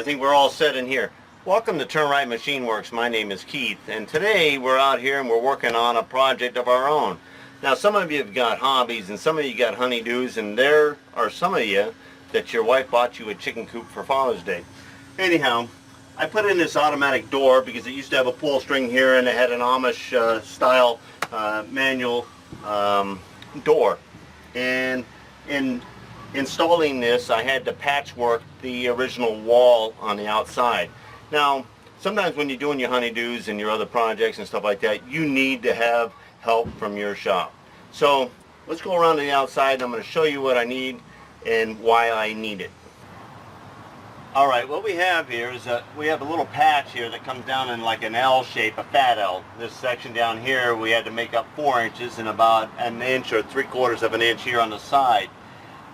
think we're all set in here. Welcome to Turn Right Machine Works. My name is Keith, and today we're out here and we're working on a project of our own. Now, some of you have got hobbies and some of you got honeydews, and there are some of you that your wife bought you a chicken coop for Father's Day. Anyhow, I put in this automatic door because it used to have a pull string here and it had an Amish style manual door. And in installing this, I had to patchwork the original wall on the outside. Now, sometimes when you're doing your honeydews and your other projects and stuff like that, you need to have help from your shop. So let's go around to the outside and I'm going to show you what I need and why I need it. Alright, what we have here is we have a little patch here that comes down in like an L shape, a fat L. This section down here we had to make up 4 inches and about an inch or 3/4 of an inch here on the side.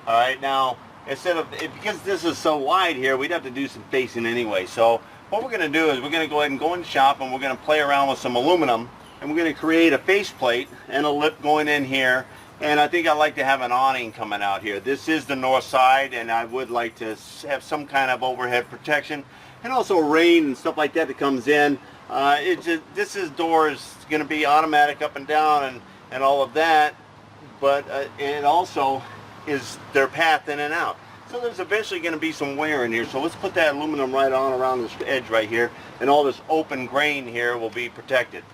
Alright, now because this is so wide here, we'd have to do some facing anyway. So what we're going to do is we're going to go ahead and go in the shop and we're going to play around with some aluminum, and we're going to create a faceplate and a lip going in here. And I think I'd like to have an awning coming out here. This is the north side, and I would like to have some kind of overhead protection, and also rain and stuff like that that comes in. This door is going to be automatic up and down and all of that, but it also is their path in and out. So there's eventually going to be some wear in here. So let's put that aluminum right on around this edge right here, and all this open grain here will be protected.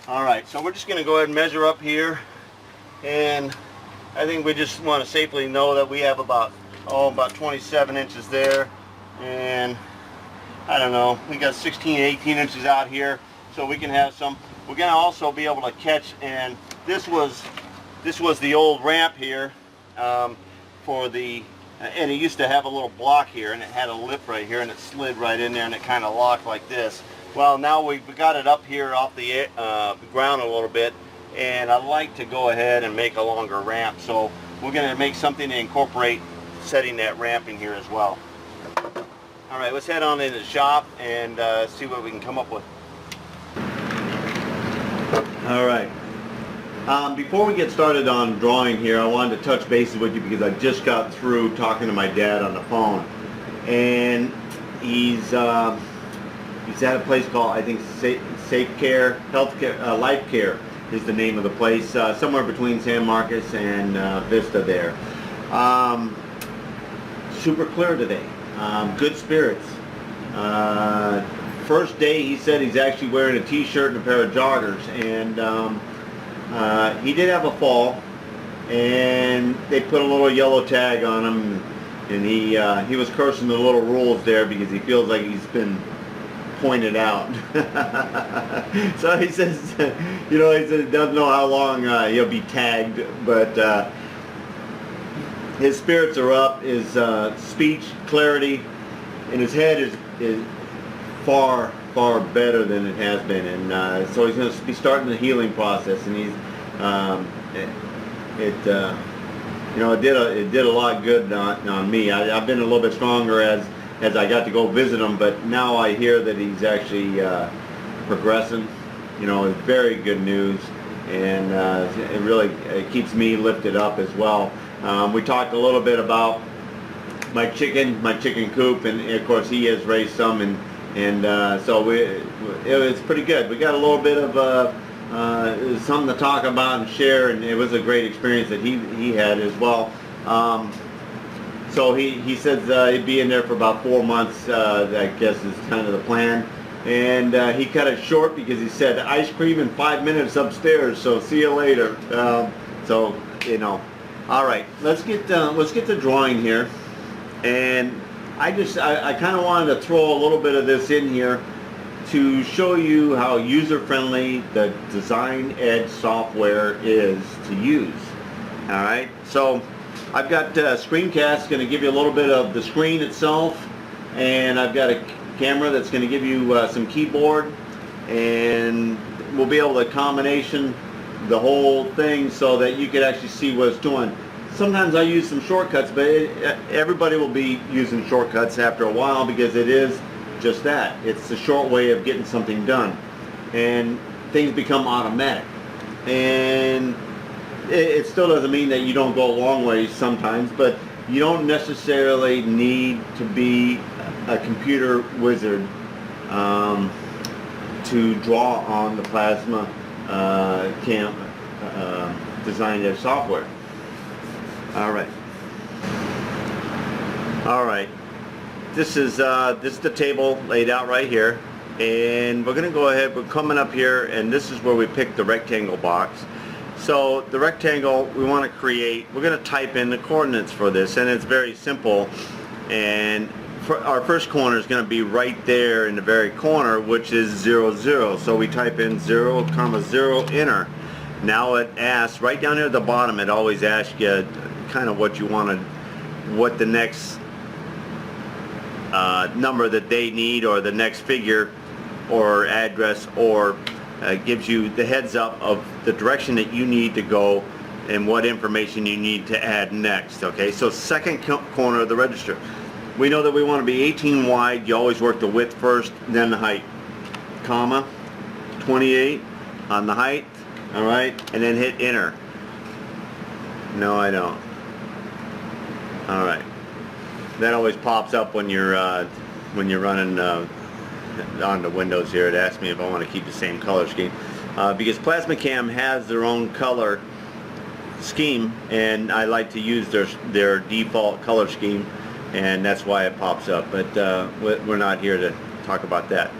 All right, so we're just going to go ahead and measure up here. And I think we just want to safely know that we have about 27 inches there, and I don't know, we got 16, 18 inches out here, so we can have some. We're going to also be able to catch, and this was the old ramp here for the, and it used to have a little block here, and it had a lip right here, and it slid right in there, and it kind of locked like this. Well, now we've got it up here off the ground a little bit, and I like to go ahead and make a longer ramp, so we're going to make something to incorporate setting that ramp in here as well. Alright, let's head on into the shop and see what we can come up with. Alright, before we get started on drawing here, I wanted to touch bases with you because I just got through talking to my dad on the phone, and he's at a place called, I think, Safe Care, Healthcare, Life Care is the name of the place, somewhere between San Marcos and Vista there. Super clear today, good spirits. First day he said he's actually wearing a t-shirt and a pair of joggers, and he did have a fall, and they put a little yellow tag on him, and he was cursing the little rules there because he feels like he's been pointed out. So he says, he doesn't know how long he'll be tagged, but his spirits are up. His speech clarity in his head is far better than it has been, and so he's going to be starting the healing process, and he's it did a lot good on me. I've been a little bit stronger as I got to go visit him, but now I hear that he's actually progressing. It's very good news, and it really keeps me lifted up as well. We talked a little bit about my chicken coop, and of course he has raised some, and so it's pretty good. We got a little bit of something to talk about and share, and it was a great experience that he had as well. So he says he'd be in there for about 4 months, I guess is kind of the plan. And he cut it short because he said ice cream in 5 minutes upstairs, so see you later. All right, let's get to drawing here. And I kind of wanted to throw a little bit of this in here to show you how user-friendly the Design Edge software is to use. All right, so I've got screencast going to give you a little bit of the screen itself, and I've got a camera that's going to give you some keyboard, and we'll be able to combination the whole thing so that you can actually see what it's doing. Sometimes I use some shortcuts, but everybody will be using shortcuts after a while because it is just that. It's a short way of getting something done, and things become automatic. And it still doesn't mean that you don't go a long way sometimes, but you don't necessarily need to be a computer wizard to draw on the Plasma CAM design their software. Alright. Alright. This is the table laid out right here, and we're going to go ahead, we're coming up here, and this is where we pick the rectangle box. So the rectangle we want to create, we're going to type in the coordinates for this, and it's very simple. And for our first corner is going to be right there in the very corner, which is 0, 0. So we type in 0, 0, enter. Now it asks, right down here at the bottom, it always asks you kind of what you want to, what the next number that they need, or the next figure or address, or gives you the heads up of the direction that you need to go and what information you need to add next. Okay, so second corner of the register. We know that we want to be 18 wide. You always work the width first, then the height. Comma, 28 on the height. Alright, and then hit enter. No, I don't. Alright. That always pops up when you're running on the Windows here. It asks me if I want to keep the same color scheme. Because PlasmaCAM has their own color scheme, and I like to use their default color scheme, and that's why it pops up. But we're not here to talk about that.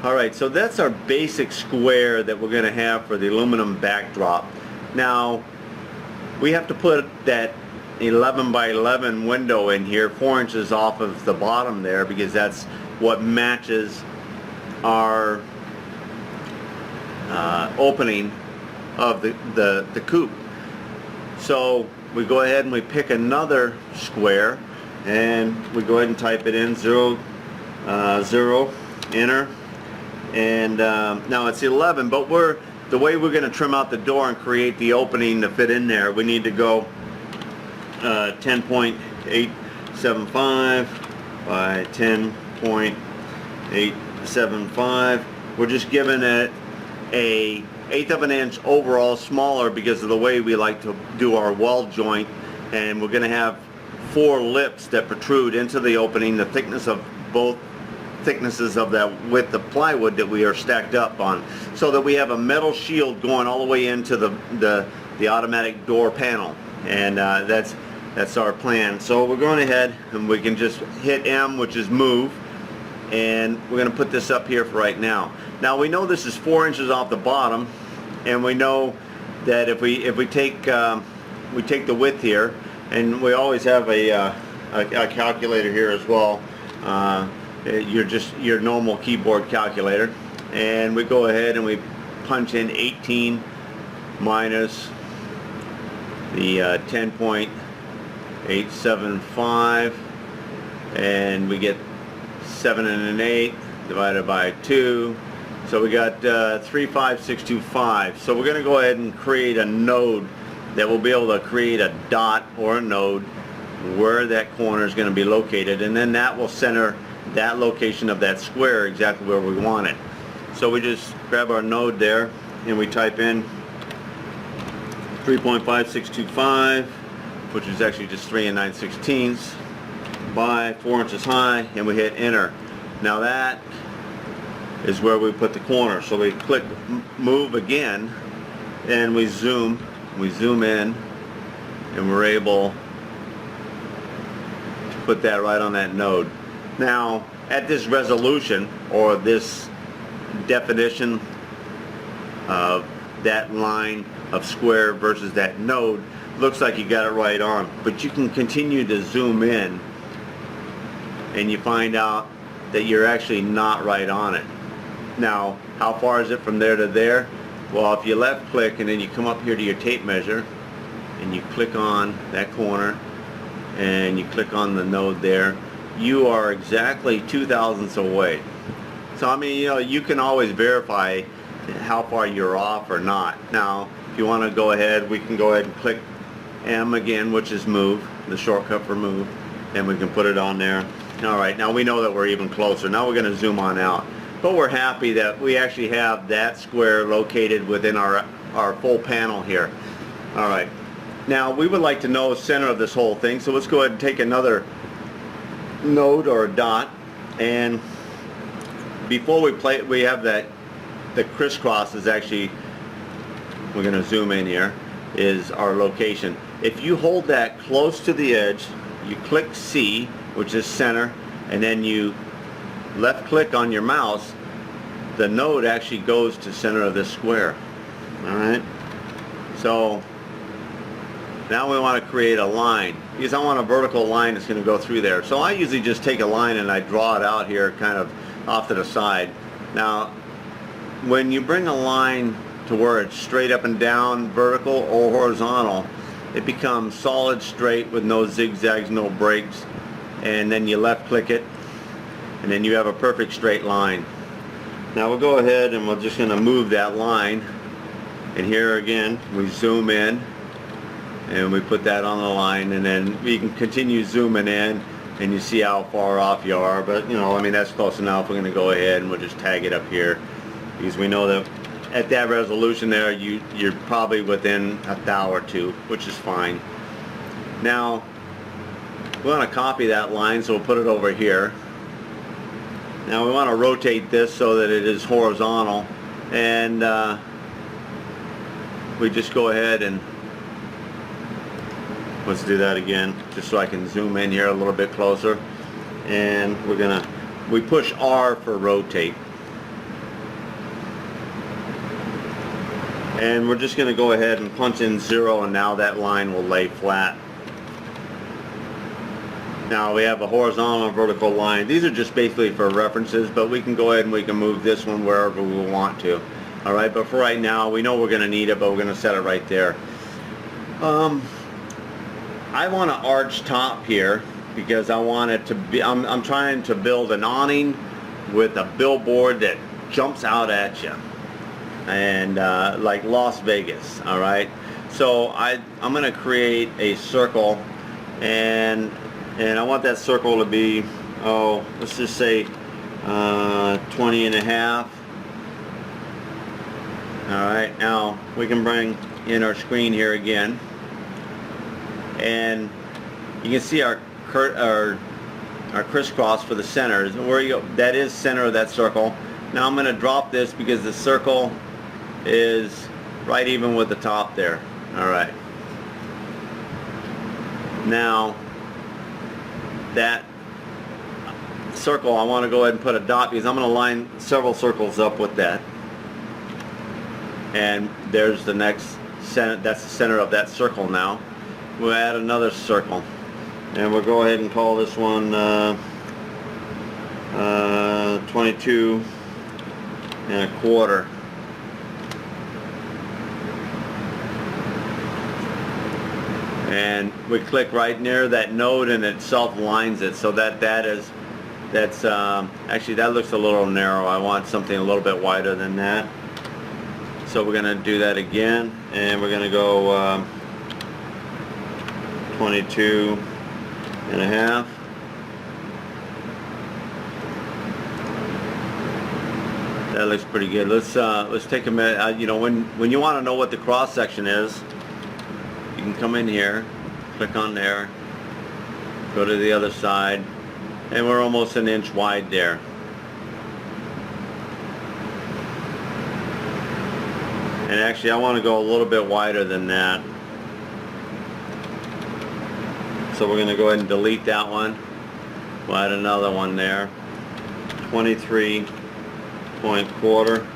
Alright, so that's our basic square that we're going to have for the aluminum backdrop. Now, we have to put that 11 by 11 window in here, 4 inches off of the bottom there, because that's what matches our opening of the coop. So we go ahead and we pick another square, and we go ahead and type it in 0, 0, enter. And now it's 11, but the way we're going to trim out the door and create the opening to fit in there, we need to go 10.875 by 10.875. We're just giving it a 1/8 of an inch overall smaller because of the way we like to do our weld joint, and we're going to have 4 lips that protrude into the opening, the thickness of both thicknesses of that width of plywood that we are stacked up on, so that we have a metal shield going all the way into the automatic door panel. And that's our plan. So we're going ahead and we can just hit M, which is move, and we're going to put this up here for right now. Now we know this is 4 inches off the bottom, and we know that if we take the width here, and we always have a calculator here as well, your normal keyboard calculator, and we go ahead and we punch in 18 minus the 10.875, and we get 7 1/8 divided by 2, so we got 35625. So we're going to go ahead and create a node that will be able to create a dot or a node where that corner is going to be located, and then that will center that location of that square exactly where we want it. So we just grab our node there and we type in 3.5625, which is actually just 3 9/16 by 4 inches high, and we hit enter. Now that is where we put the corner. So we click move again, and we zoom in, and we're able to put that right on that node. Now, at this resolution, or this definition of that line of square versus that node, looks like you got it right on. But you can continue to zoom in, and you find out that you're actually not right on it. Now, how far is it from there to there? Well, if you left click and then you come up here to your tape measure, and you click on that corner, and you click on the node there, you are exactly 2 thousandths away. So I mean, you can always verify how far you're off or not. Now, if you want to go ahead, we can go ahead and click M again, which is move, the shortcut for move, and we can put it on there. Alright, now we know that we're even closer. Now we're going to zoom on out. But we're happy that we actually have that square located within our full panel here. Alright, now we would like to know the center of this whole thing, so let's go ahead and take another node or a dot, And before we play, we have that, the crisscross is actually, we're going to zoom in here, is our location. If you hold that close to the edge, you click C, which is center, and then you left click on your mouse, the node actually goes to center of this square. Alright, so now we want to create a line, because I want a vertical line that's going to go through there. So I usually just take a line and I draw it out here kind of off to the side. Now when you bring a line to where it's straight up and down, vertical or horizontal, it becomes solid straight with no zigzags, no breaks, and then you left click it and then you have a perfect straight line. Now we'll go ahead and we're just going to move that line, and here again we zoom in and we put that on the line, and then we can continue zooming in and you see how far off you are, but you know, I mean, that's close enough. We're going to go ahead and we'll just tag it up here, because we know that at that resolution there you're probably within a thou or two, which is fine. Now we want to copy that line, so we'll put it over here. Now we want to rotate this so that it is horizontal, and we just go ahead and let's do that again, just so I can zoom in here a little bit closer. And we push R for rotate. And we're just going to go ahead and punch in 0, and now that line will lay flat. Now we have a horizontal and vertical line. These are just basically for references, but we can go ahead and we can move this one wherever we want to. Alright, but for right now, we know we're going to need it, but we're going to set it right there. I want an arch top here because I want it to be, I'm trying to build an awning with a billboard that jumps out at you, and like Las Vegas. Alright, so I'm going to create a circle, and I want that circle to be, oh, let's just say 20 and a half. Alright, now we can bring in our screen here again, and you can see our crisscross for the center. Where you go, that is center of that circle. Now I'm going to drop this because the circle is right even with the top there. Alright, now that circle, I want to go ahead and put a dot, because I'm going to line several circles up with that. And there's the next center, that's the center of that circle. Now we'll add another circle, and we'll go ahead and call this one 22 and a quarter. And we click right near that node, and it self lines it, so that's actually, that looks a little narrow. I want something a little bit wider than that. So we're going to do that again, and we're going to go 22 and a half. That looks pretty good. Let's take a minute. You know, when you want to know what the cross section is, you can come in here, click on there, go to the other side, and we're almost an inch wide there. And actually, I want to go a little bit wider than that. So we're going to go ahead and delete that one. We'll add another one there. 23 point quarter.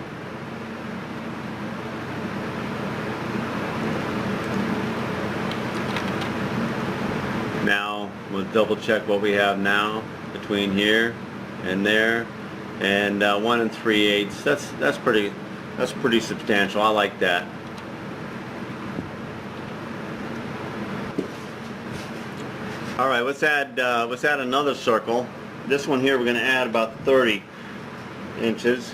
Now we'll double check what we have now between here and there, and 1 3/8. That's pretty substantial. I like that. All right, let's add another circle. This one here we're going to add about 30 inches.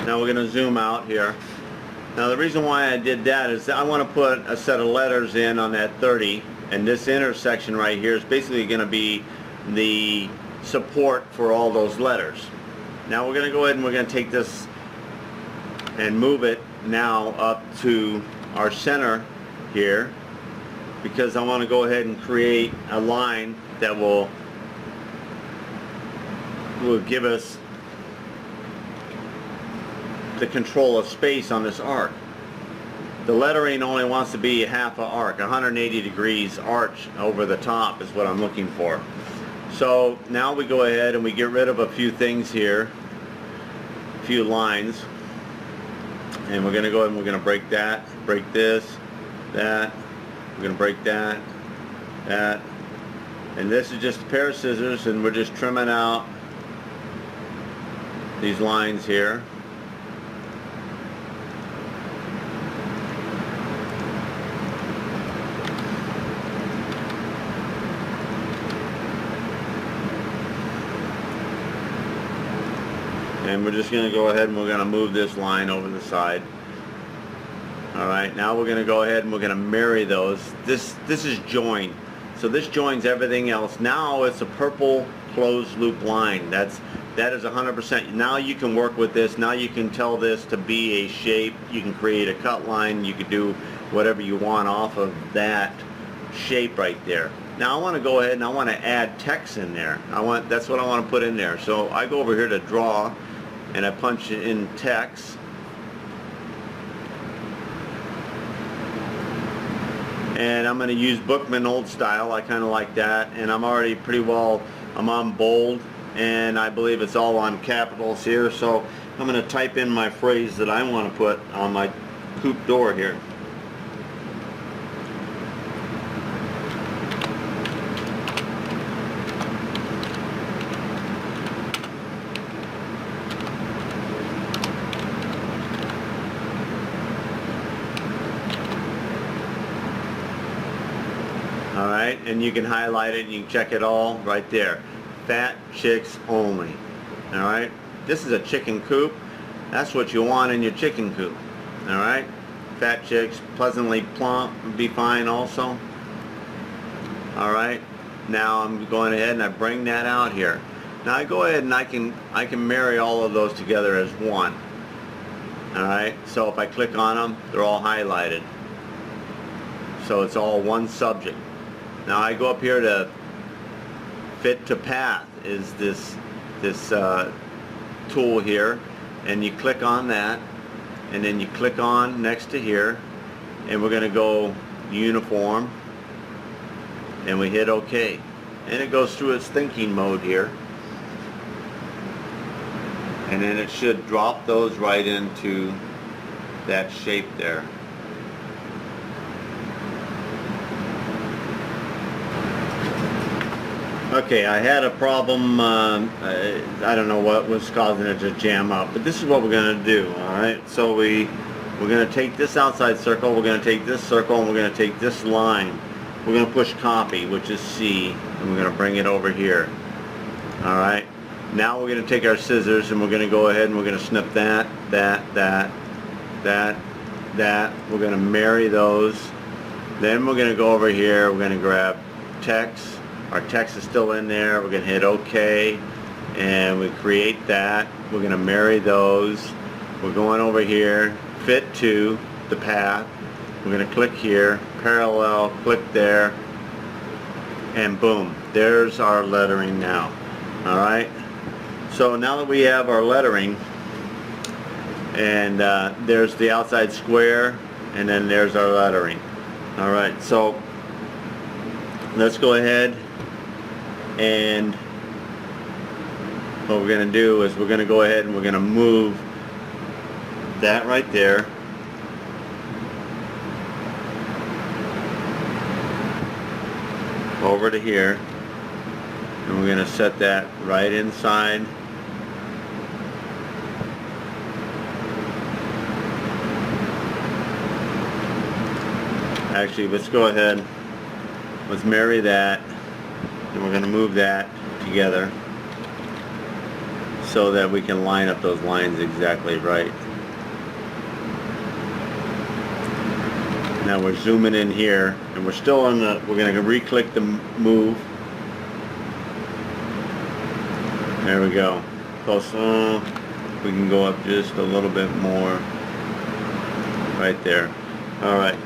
Now we're going to zoom out here. Now the reason why I did that is that I want to put a set of letters in on that 30, and this intersection right here is basically going to be the support for all those letters. Now we're going to go ahead and we're going to take this and move it now up to our center here, because I want to go ahead and create a line that will give us the control of space on this arc. The lettering only wants to be half an arc, 180 degrees arch over the top is what I'm looking for. So now we go ahead and we get rid of a few things here, a few lines, and we're going to go ahead and we're going to break that, break this, that, we're going to break that, that, and this is just a pair of scissors, and we're just trimming out these lines here. And we're just going to go ahead and we're going to move this line over the side. Alright, now we're going to go ahead and we're going to marry those. This is joined. So this joins everything else. Now it's a purple closed loop line. That is 100%. Now you can work with this. Now you can tell this to be a shape. You can create a cut line. You can do whatever you want off of that shape right there. Now I want to go ahead and I want to add text in there. That's what I want to put in there. So I go over here to draw and I punch in text. And I'm going to use Bookman old style. I kind of like that. And I'm already pretty well, I'm on bold, and I believe it's all on capitals here. So I'm going to type in my phrase that I want to put on my coupe door here. Alright, and you can highlight it and you can check it all right there. Fat chicks only. Alright, this is a chicken coop. That's what you want in your chicken coop. Alright, fat chicks, pleasantly plump, would be fine also. Alright, now I'm going ahead and I bring that out here. Now I go ahead and I can marry all of those together as one. Alright, so if I click on them, they're all highlighted. So it's all one subject. Now I go up here to fit to path is this tool here, and you click on that, and then you click on next to here, and we're going to go uniform, and we hit OK, and it goes through its thinking mode here, and then it should drop those right into that shape there. Okay, I had a problem, I don't know what was causing it to jam up, but this is what we're going to do, alright? So we're going to take this outside circle, we're going to take this circle, and we're going to take this line. We're going to push copy, which is C, and we're going to bring it over here. Alright, now we're going to take our scissors, and we're going to go ahead and we're going to snip that. We're going to marry those. Then we're going to go over here, we're going to grab text. Our text is still in there. We're going to hit OK, and we create that. We're going to marry those. We're going over here, fit to the path. We're going to click here, parallel, click there, and boom, there's our lettering now. Alright, so now that we have our lettering, and there's the outside square, and then there's our lettering. Alright, so let's go ahead, and what we're going to do is we're going to go ahead and we're going to move that right there, over to here, and we're going to set that right inside. Actually, let's go ahead, let's marry that, and we're going to move that together so that we can line up those lines exactly right. Now we're zooming in here, and we're still on the, we're going to re-click the move. There we go. Close. We can go up just a little bit more. Right there. Alright.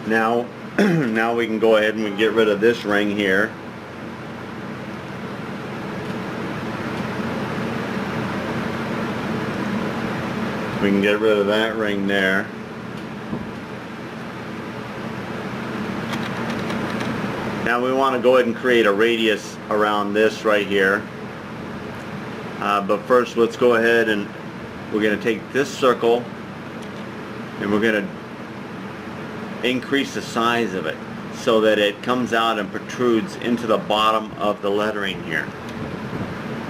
Now, now we can go ahead and we get rid of this ring here. We can get rid of that ring there. Now we want to go ahead and create a radius around this right here. But first let's go ahead and we're going to take this circle and we're going to increase the size of it so that it comes out and protrudes into the bottom of the lettering here.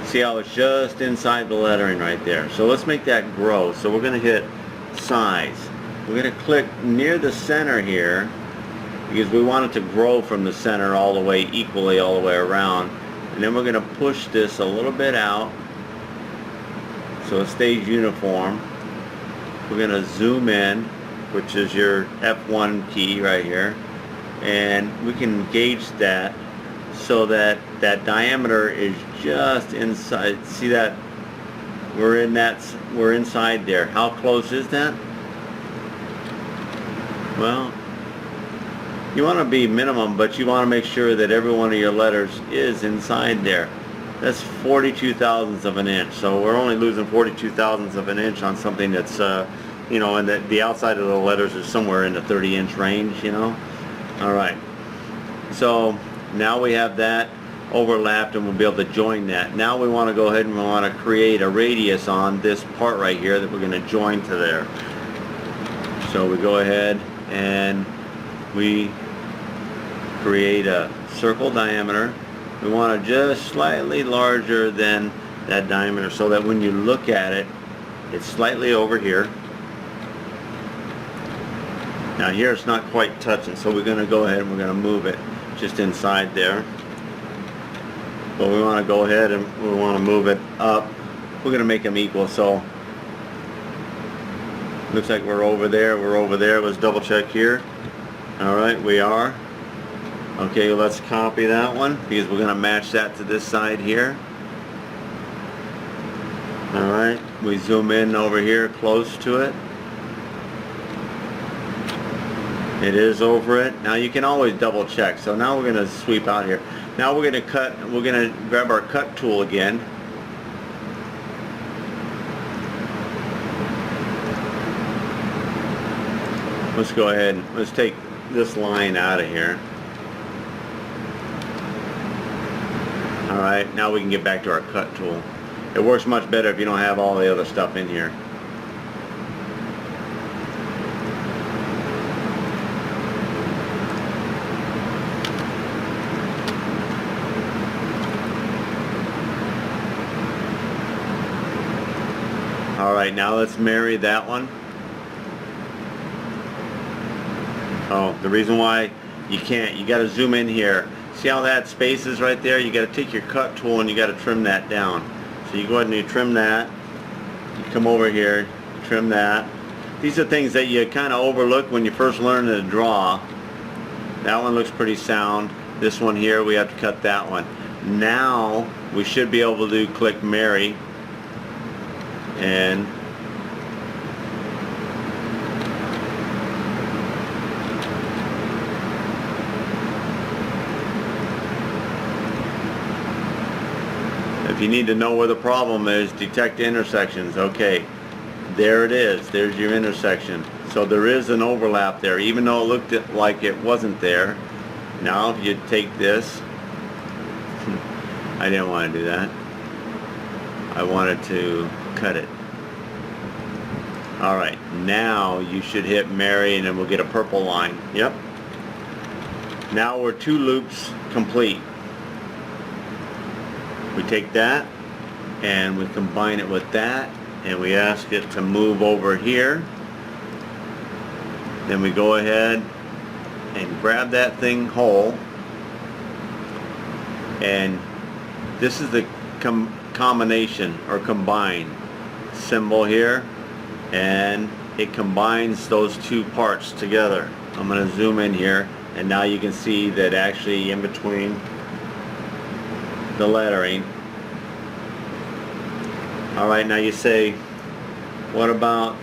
See how it's just inside the lettering right there. So let's make that grow. So we're going to hit size. We're going to click near the center here because we want it to grow from the center all the way equally all the way around. And then we're going to push this a little bit out so it stays uniform. We're going to zoom in, which is your F1 key right here, and we can gauge that so that that diameter is just inside. See that? We're inside there. How close is that? Well, you want to be minimum, but you want to make sure that every one of your letters is inside there. That's 42 thousandths of an inch. So we're only losing 42 thousandths of an inch on something that's, you know, and the outside of the letters is somewhere in the 30-inch range, you know. All right. So now we have that overlapped and we'll be able to join that. Now we want to go ahead and we want to create a radius on this part right here that we're going to join to there. So we go ahead and we create a circle diameter. We want it just slightly larger than that diameter so that when you look at it, it's slightly over here. Now here it's not quite touching, so we're going to go ahead and we're going to move it just inside there. But we want to go ahead and we want to move it up. We're going to make them equal, so looks like we're over there. We're over there. Let's double check here. Alright, we are. Okay, let's copy that one because we're going to match that to this side here. Alright, we zoom in over here close to it. It is over it. Now you can always double check. So now we're going to sweep out here. Now we're going to cut, we're going to grab our cut tool again. Let's go ahead and let's take this line out of here. Alright, now we can get back to our cut tool. It works much better if you don't have all the other stuff in here. Alright, now let's marry that one. Oh, the reason why you can't, you got to zoom in here. See how that space is right there? You got to take your cut tool and you got to trim that down. So you go ahead and you trim that. You come over here, you trim that. These are things that you kind of overlook when you first learn to draw. That one looks pretty sound. This one here, we have to cut that one. Now we should be able to click marry. And if you need to know where the problem is, detect intersections. Okay, there it is. There's your intersection. So there is an overlap there, even though it looked like it wasn't there. Now if you take this, I didn't want to do that. I wanted to cut it. Alright, now you should hit marry and then we'll get a purple line. Yep. Now we're 2 loops complete. We take that and we combine it with that and we ask it to move over here. Then we go ahead and grab that thing whole, and this is the combination or combine symbol here, and it combines those 2 parts together. I'm going to zoom in here and now you can see that actually in between the lettering. Alright, now you say, what about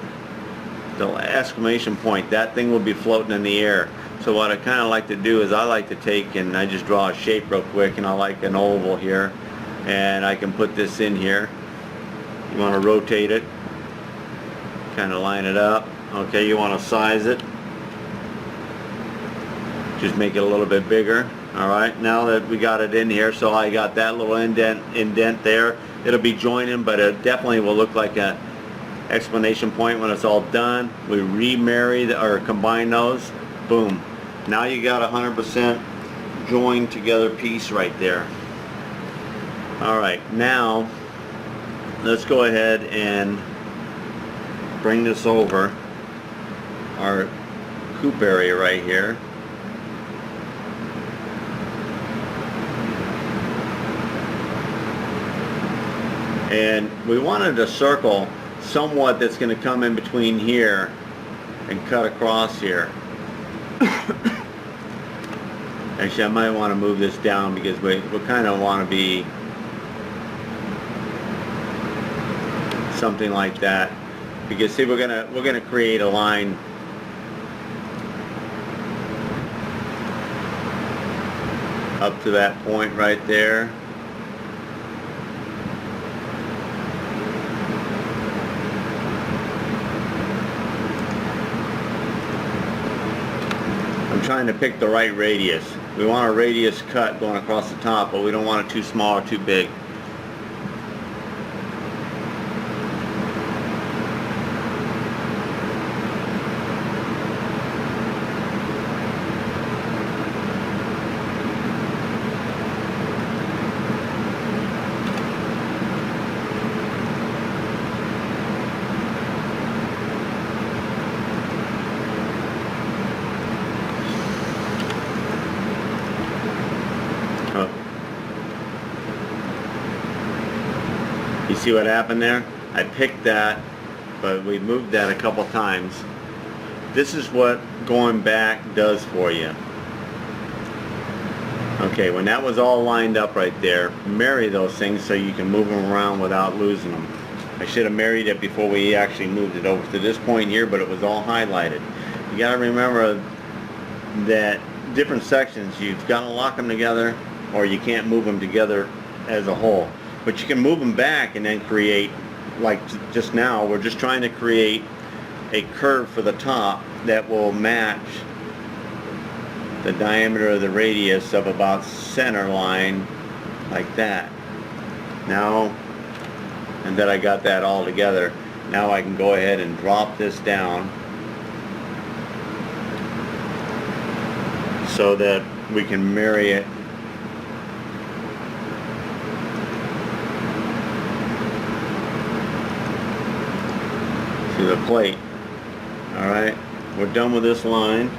the exclamation point, that thing will be floating in the air. So what I kind of like to do is I like to take and I just draw a shape real quick, and I like an oval here, and I can put this in here. You want to rotate it, kind of line it up. Okay, you want to size it, just make it a little bit bigger. Alright, now that we got it in here, so I got that little indent there. It'll be joining, but it definitely will look like a exclamation point when it's all done. We remarry or combine those. Boom. Now you got 100% joined together piece right there. Alright, now let's go ahead and bring this over our coop area right here. And we wanted a circle somewhat that's going to come in between here and cut across here. Actually, I might want to move this down because we kind of want to be something like that. Because see, we're gonna create a line up to that point right there. I'm trying to pick the right radius. We want a radius cut going across the top, but we don't want it too small or too big. You see what happened there? I picked that, but we moved that a couple times. This is what going back does for you. Okay, when that was all lined up right there, marry those things so you can move them around without losing them. I should have married it before we actually moved it over to this point here, but it was all highlighted. You got to remember that different sections, you've got to lock them together or you can't move them together as a whole. But you can move them back and then create, like just now, we're just trying to create a curve for the top that will match the diameter of the radius of about center line, like that. Now, and then I got that all together. Now I can go ahead and drop this down so that we can marry it to the plate. Alright, we're done with this line.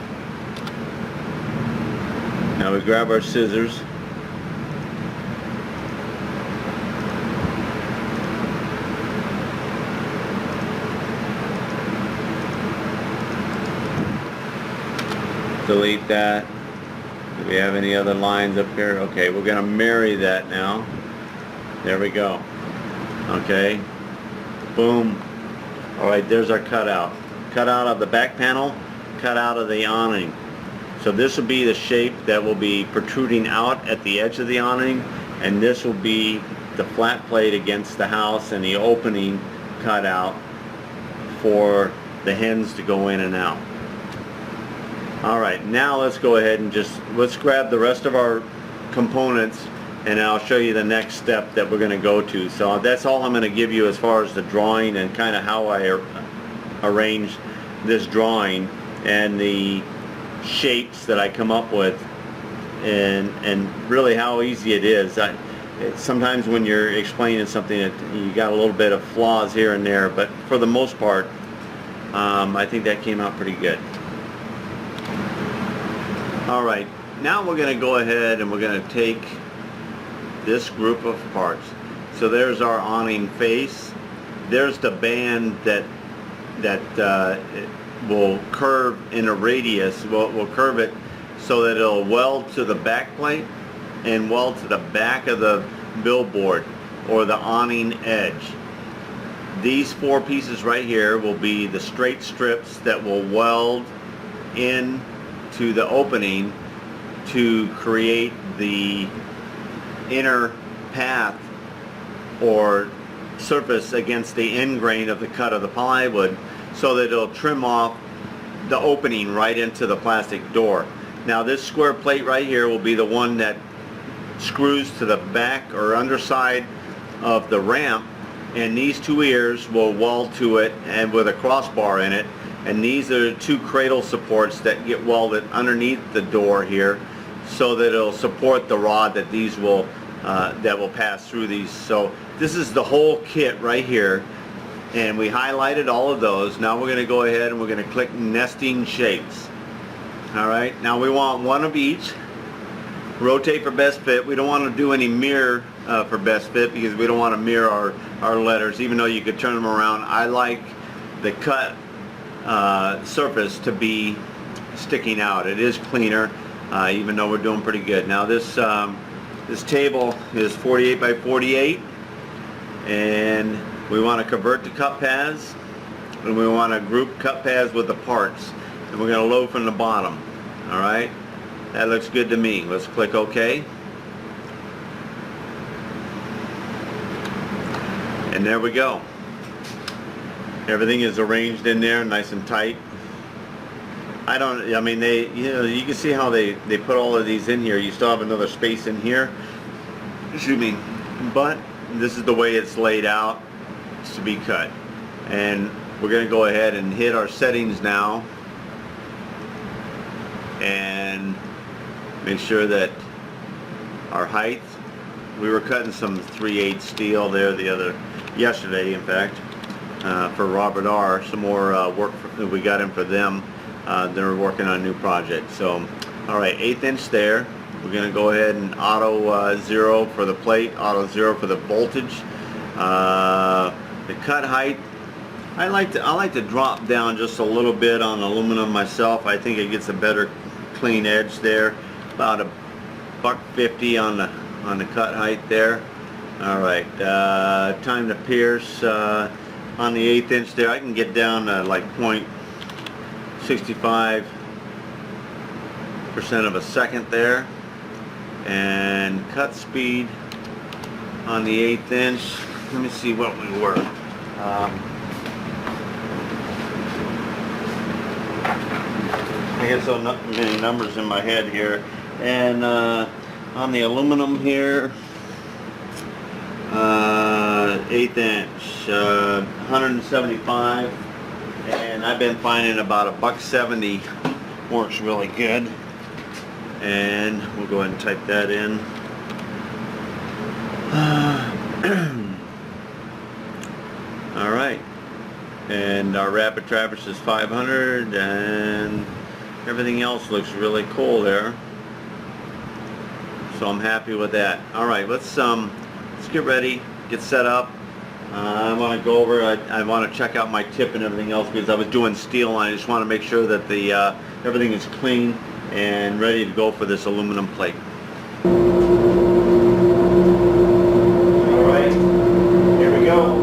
Now we grab our scissors. Delete that. Do we have any other lines up here? Okay, we're going to marry that now. There we go. Okay. Boom. Alright, there's our cutout. Cutout of the back panel, cutout of the awning. So this will be the shape that will be protruding out at the edge of the awning, and this will be the flat plate against the house and the opening cutout for the hens to go in and out. Alright, now let's go ahead and let's grab the rest of our components, and I'll show you the next step that we're going to go to. So that's all I'm going to give you as far as the drawing and kind of how I arrange this drawing and the shapes that I come up with, and really how easy it is. Sometimes when you're explaining something, you got a little bit of flaws here and there, but for the most part, I think that came out pretty good. Alright, now we're going to go ahead and we're going to take this group of parts. So there's our awning face. There's the band that will curve in a radius. We'll curve it so that it'll weld to the back plate and weld to the back of the billboard or the awning edge. These 4 pieces right here will be the straight strips that will weld in to the opening to create the inner path or surface against the end grain of the cut of the plywood, so that it'll trim off the opening right into the plastic door. Now this square plate right here will be the one that screws to the back or underside of the ramp, and these 2 ears will weld to it and with a crossbar in it, and these are 2 cradle supports that get welded underneath the door here, so that it'll support the rod that these will that will pass through these. So this is the whole kit right here, and we highlighted all of those. Now we're going to go ahead and we're going to click nesting shapes. Alright, now we want 1 of each. Rotate for best fit. We don't want to do any mirror for best fit, because we don't want to mirror our letters, even though you could turn them around. I like the cut surface to be sticking out. It is cleaner, even though we're doing pretty good. Now this table is 48 by 48, and we want to convert to cut paths, and we want to group cut paths with the parts, and we're going to load from the bottom. Alright, that looks good to me. Let's click OK, and there we go. Everything is arranged in there nice and tight. I mean, they, you can see how they put all of these in here. You still have another space in here, excuse me, but this is the way it's laid out to be cut. And we're going to go ahead and hit our settings now and make sure that our height, we were cutting some 3/8 steel there yesterday, in fact, for Robert R. Some more work we got in for them. They're working on a new project. So, alright, 1/8 inch there. We're going to go ahead and auto 0 for the plate, auto 0 for the voltage. The cut height, I like to drop down just a little bit on aluminum myself. I think it gets a better clean edge there. About $1.50 on the cut height there. Alright, time to pierce on the 1/8 inch there. I can get down to like 0.65% of a second there. And cut speed on the 1/8 inch, let me see what we were. I get so many numbers in my head here. And on the aluminum here, 1/8 inch, 175, and I've been finding about $1.70 works really good. And we'll go ahead and type that in. Alright, and our rapid traverse is 500, and everything else looks really cool there, so I'm happy with that. Alright, let's get ready, get set up. I want to go over, I want to check out my tip and everything else, because I was doing steel and I just want to make sure that the everything is clean and ready to go for this aluminum plate. Alright, here we go.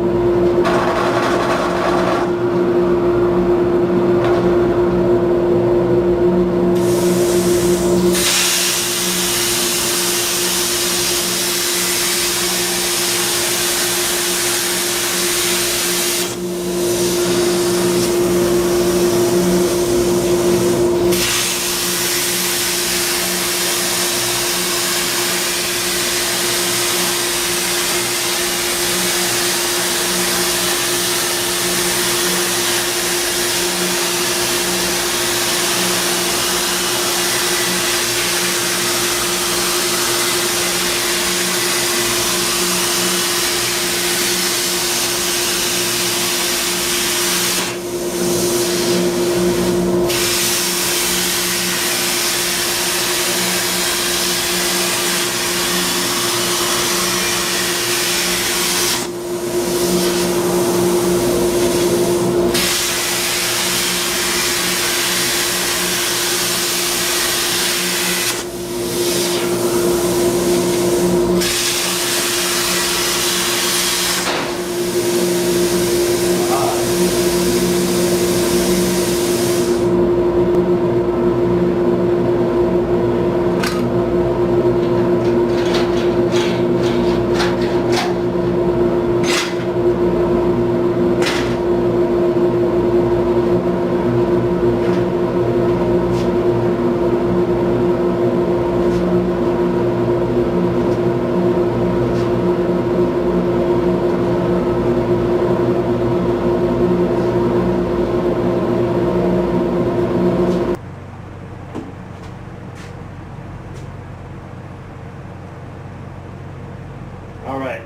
All right,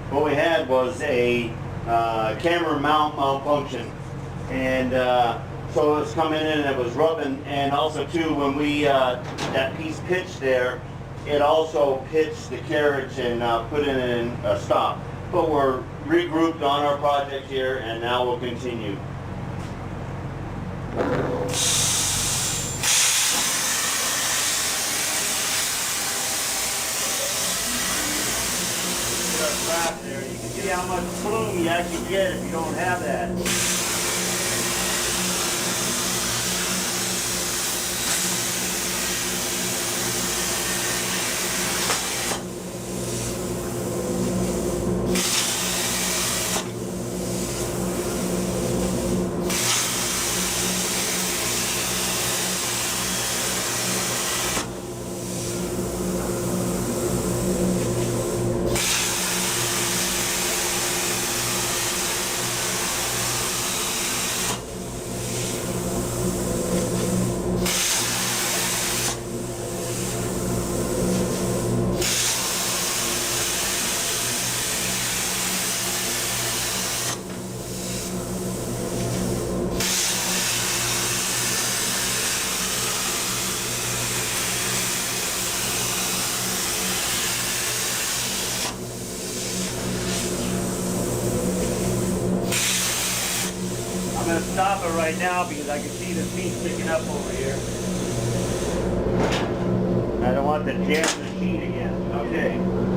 what we had was a camera mount malfunction, and so it was coming in and it was rubbing, and also too when we that piece pitched there, it also pitched the carriage and put in a stop. But we're regrouped on our project here, and now we'll continue. There. You can see how much plume you actually get if you don't have that. I'm going to stop it right now because I can see the piece sticking up over here. I don't want to jam the sheet again. Okay.